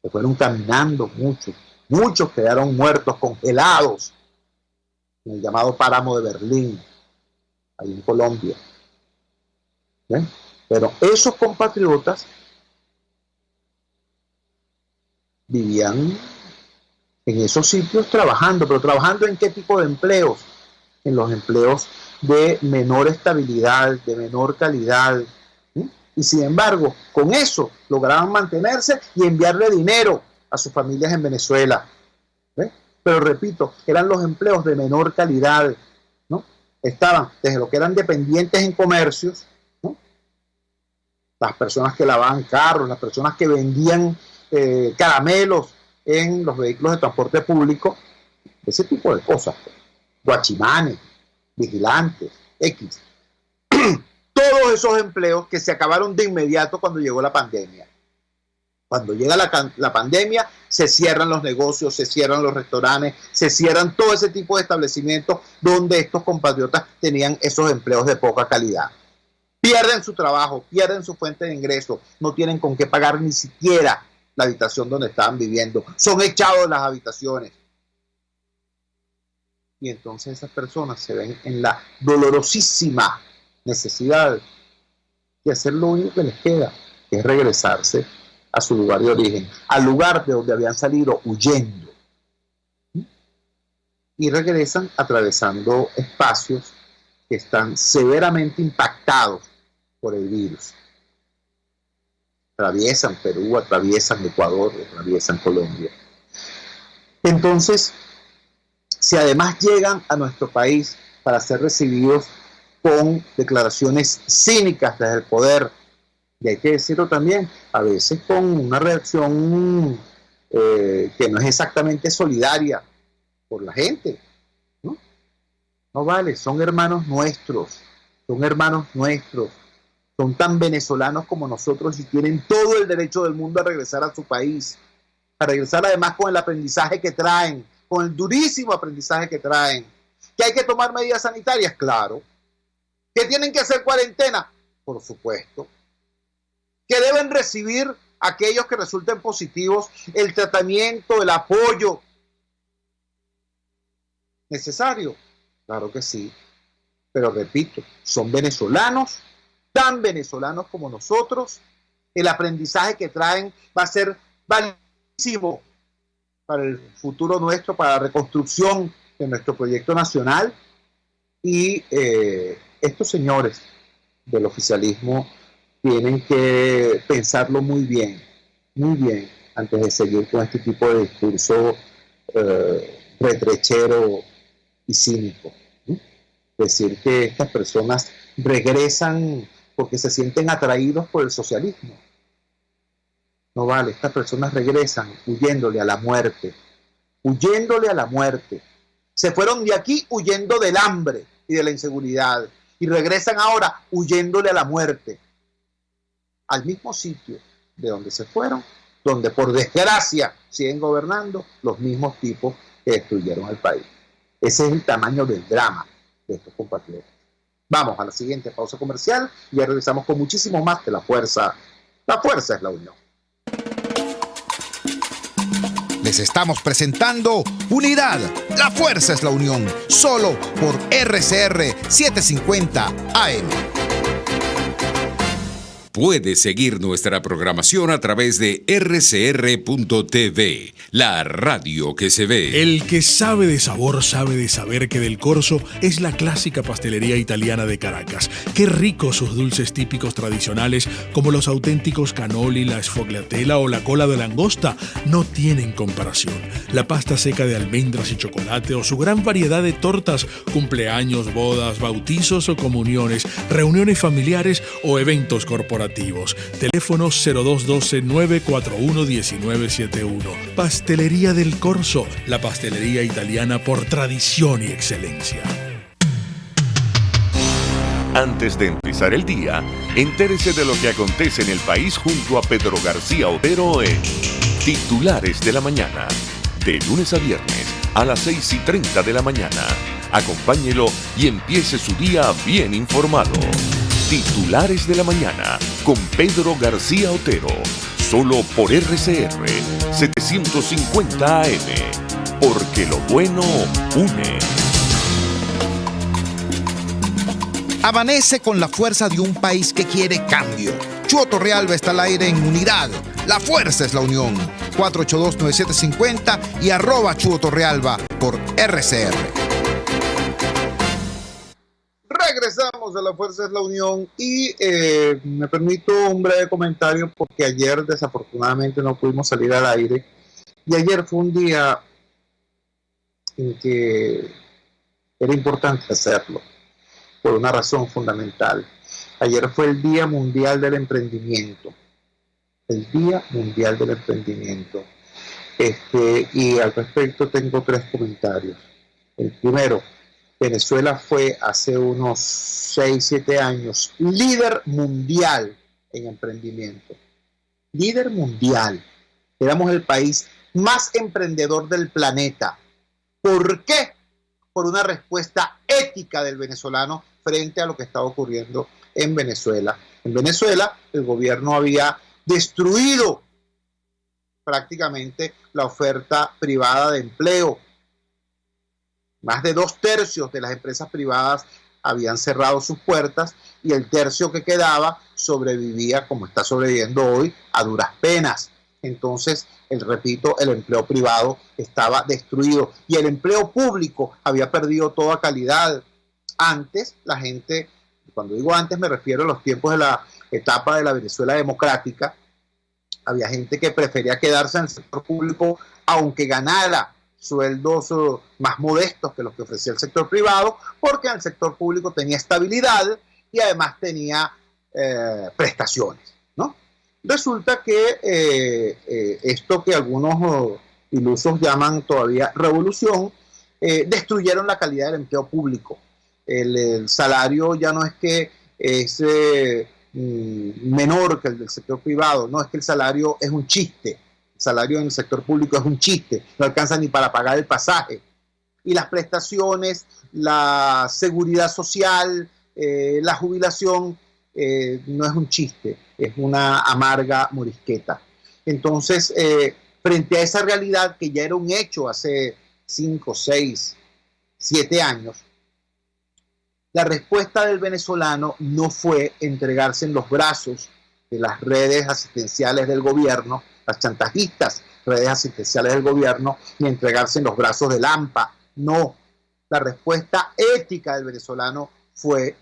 se fueron caminando muchos. Muchos quedaron muertos, congelados. en el llamado Páramo de Berlín, ahí en Colombia. ¿Ven? Pero esos compatriotas vivían en esos sitios trabajando, pero trabajando en qué tipo de empleos, en los empleos de menor estabilidad, de menor calidad, ¿sí? Y sin embargo, con eso lograban mantenerse y enviarle dinero a sus familias en Venezuela. ¿Sí? Pero repito, eran los empleos de menor calidad, ¿no? Estaban desde lo que eran dependientes en comercios, ¿no? Las personas que lavaban carros, las personas que vendían caramelos en los vehículos de transporte público, ese tipo de cosas, guachimanes, vigilantes, X. Todos esos empleos que se acabaron de inmediato cuando llegó la pandemia. Cuando llega la pandemia, se cierran los negocios, se cierran los restaurantes, se cierran todo ese tipo de establecimientos donde estos compatriotas tenían esos empleos de poca calidad. Pierden su trabajo, pierden su fuente de ingresos, no tienen con qué pagar ni siquiera la habitación donde estaban viviendo. Son echados de las habitaciones. Y entonces esas personas se ven en la dolorosísima necesidad de hacer lo único que les queda, que es regresarse a su lugar de origen, al lugar de donde habían salido huyendo. Y regresan atravesando espacios que están severamente impactados por el virus. Atraviesan Perú, atraviesan Ecuador, atraviesan Colombia. Entonces, si además llegan a nuestro país para ser recibidos con declaraciones cínicas desde el poder, y hay que decirlo también, a veces con una reacción que no es exactamente solidaria por la gente, ¿no? No vale, son hermanos nuestros, son tan venezolanos como nosotros y tienen todo el derecho del mundo a regresar a su país, a regresar además con el aprendizaje que traen, con el durísimo aprendizaje que traen. ¿Que hay que tomar medidas sanitarias? Claro. ¿Que tienen que hacer cuarentena? Por supuesto. ¿Que deben recibir aquellos que resulten positivos el tratamiento, el apoyo necesario? Claro que sí. Pero repito, son venezolanos, tan venezolanos como nosotros. El aprendizaje que traen va a ser validísimo para el futuro nuestro, para la reconstrucción de nuestro proyecto nacional. Y estos señores del oficialismo tienen que pensarlo muy bien, antes de seguir con este tipo de discurso retrechero y cínico. Decir que estas personas regresan porque se sienten atraídos por el socialismo. No vale, estas personas regresan huyéndole a la muerte, Se fueron de aquí huyendo del hambre y de la inseguridad y regresan ahora huyéndole a la muerte, al mismo sitio de donde se fueron, donde por desgracia siguen gobernando los mismos tipos que destruyeron el país. Ese es el tamaño del drama de estos compatriotas. Vamos a la siguiente pausa comercial y ya regresamos con muchísimo más de La Fuerza. La fuerza es la unión. Les estamos presentando Unidad. La fuerza es la unión. Solo por RCR 750 AM. Puedes seguir nuestra programación a través de rcr.tv, la radio que se ve. El que sabe de sabor sabe de saber que Del Corso es la clásica pastelería italiana de Caracas. Qué ricos sus dulces típicos tradicionales, como los auténticos cannoli, la sfogliatella o la cola de langosta, no tienen comparación. La pasta seca de almendras y chocolate o su gran variedad de tortas, cumpleaños, bodas, bautizos o comuniones, reuniones familiares o eventos corporativos. Teléfono 0212-941-1971. Pastelería Del Corso, la pastelería italiana por tradición y excelencia. Antes de empezar el día, entérese de lo que acontece en el país junto a Pedro García Otero en Titulares de la Mañana. De lunes a viernes a las 6:30 de la mañana. Acompáñelo y empiece su día bien informado. Titulares de la Mañana con Pedro García Otero. Solo por RCR 750 AM. Porque lo bueno une. Amanece con la fuerza de un país que quiere cambio. Chuo Torrealba está al aire en Unidad. La fuerza es la unión. 482-9750 y @Chuo Torrealba por RCR. Regresamos a La Fuerza es la Unión y me permito un breve comentario porque ayer desafortunadamente no pudimos salir al aire y ayer fue un día en que era importante hacerlo por una razón fundamental. Ayer fue el Día Mundial del Emprendimiento. El Día Mundial del Emprendimiento. Y al respecto tengo 3 comentarios. El primero, Venezuela fue hace unos 6-7 años líder mundial en emprendimiento. Líder mundial. Éramos el país más emprendedor del planeta. ¿Por qué? Por una respuesta ética del venezolano frente a lo que estaba ocurriendo en Venezuela. En Venezuela, el gobierno había destruido prácticamente la oferta privada de empleo. Más de 2/3 de las empresas privadas habían cerrado sus puertas y el tercio que quedaba sobrevivía, como está sobreviviendo hoy, a duras penas. Entonces, repito, el empleo privado estaba destruido y el empleo público había perdido toda calidad. Antes, la gente, cuando digo antes me refiero a los tiempos de la etapa de la Venezuela democrática, había gente que prefería quedarse en el sector público aunque ganara sueldos más modestos que los que ofrecía el sector privado, porque en el sector público tenía estabilidad y además tenía prestaciones, ¿no? Resulta que esto que algunos ilusos llaman todavía revolución, destruyeron la calidad del empleo público. El salario ya no es que es menor que el del sector privado, no, es que el salario es un chiste. El salario en el sector público es un chiste, no alcanza ni para pagar el pasaje. Y las prestaciones, la seguridad social, la jubilación, no es un chiste, es una amarga morisqueta. Entonces, frente a esa realidad que ya era un hecho hace 5, 6, 7 años, la respuesta del venezolano no fue entregarse en los brazos de las redes asistenciales del gobierno, las chantajistas redes asistenciales del gobierno, ni entregarse en los brazos del AMPA. No, la respuesta ética del venezolano fue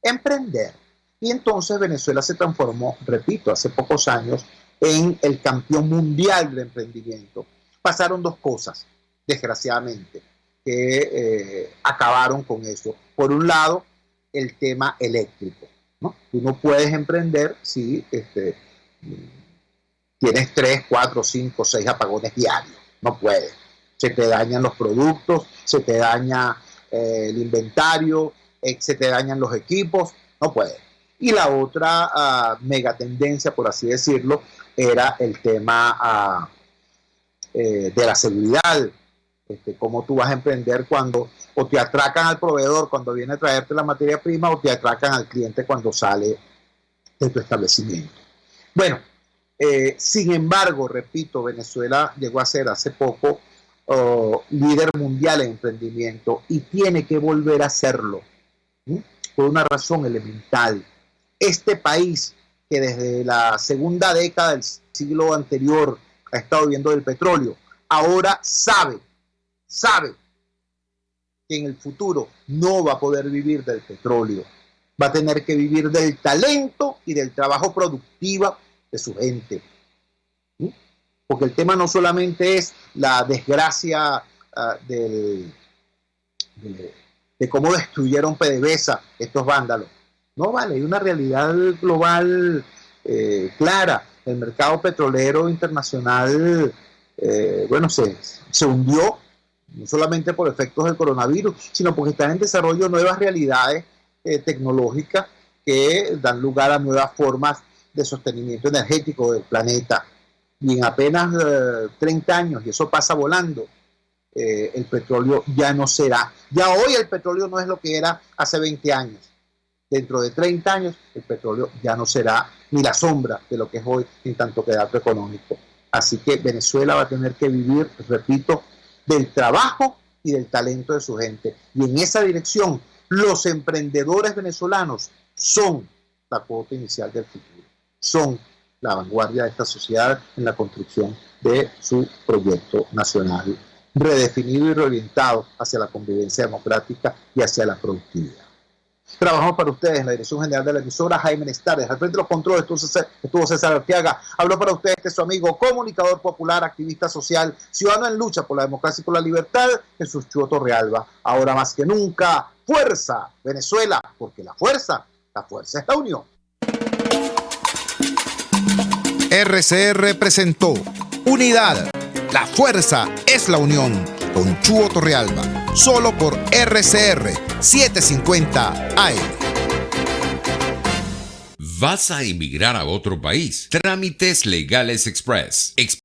emprender. Y entonces Venezuela se transformó, repito, hace pocos años, en el campeón mundial del emprendimiento. Pasaron 2 cosas, desgraciadamente, que acabaron con eso. Por un lado, el tema eléctrico, ¿no? Tú no puedes emprender si tienes 3, 4, 5, 6 apagones diarios. No puedes. Se te dañan los productos, se te daña el inventario, se te dañan los equipos. No puedes. Y la otra mega tendencia, por así decirlo, era el tema de la seguridad. Cómo tú vas a emprender cuando o te atracan al proveedor cuando viene a traerte la materia prima o te atracan al cliente cuando sale de tu establecimiento. Bueno, sin embargo, repito, Venezuela llegó a ser hace poco líder mundial en emprendimiento y tiene que volver a serlo, ¿sí? Por una razón elemental. Este país que desde la segunda década del siglo anterior ha estado viviendo del petróleo, ahora sabe que en el futuro no va a poder vivir del petróleo. Va a tener que vivir del talento y del trabajo productivo de su gente. ¿Sí? Porque el tema no solamente es la desgracia de cómo destruyeron PDVSA estos vándalos. No, vale, hay una realidad global clara. El mercado petrolero internacional, se hundió, no solamente por efectos del coronavirus, sino porque están en desarrollo nuevas realidades tecnológicas que dan lugar a nuevas formas de sostenimiento energético del planeta. Y en apenas 30 años, y eso pasa volando, el petróleo ya no será. Ya hoy el petróleo no es lo que era hace 20 años. Dentro de 30 años, el petróleo ya no será ni la sombra de lo que es hoy en tanto que dato económico. Así que Venezuela va a tener que vivir, repito, del trabajo y del talento de su gente. Y en esa dirección Los emprendedores venezolanos son la cuota inicial del futuro, son la vanguardia de esta sociedad en la construcción de su proyecto nacional, redefinido y reorientado hacia la convivencia democrática y hacia la productividad. Trabajamos para ustedes en la dirección general de la emisora, Jaime Nestares. Al frente de los controles estuvo César Arteaga. Habló para ustedes su amigo, comunicador popular, activista social, ciudadano en lucha por la democracia y por la libertad, Jesús Chúo Torrealba. Ahora más que nunca, fuerza, Venezuela, porque la fuerza es la unión. RCR presentó Unidad, la fuerza es la unión, con Chúo Torrealba, solo por RCR 750 AM. ¿Vas a emigrar a otro país? Trámites Legales Express.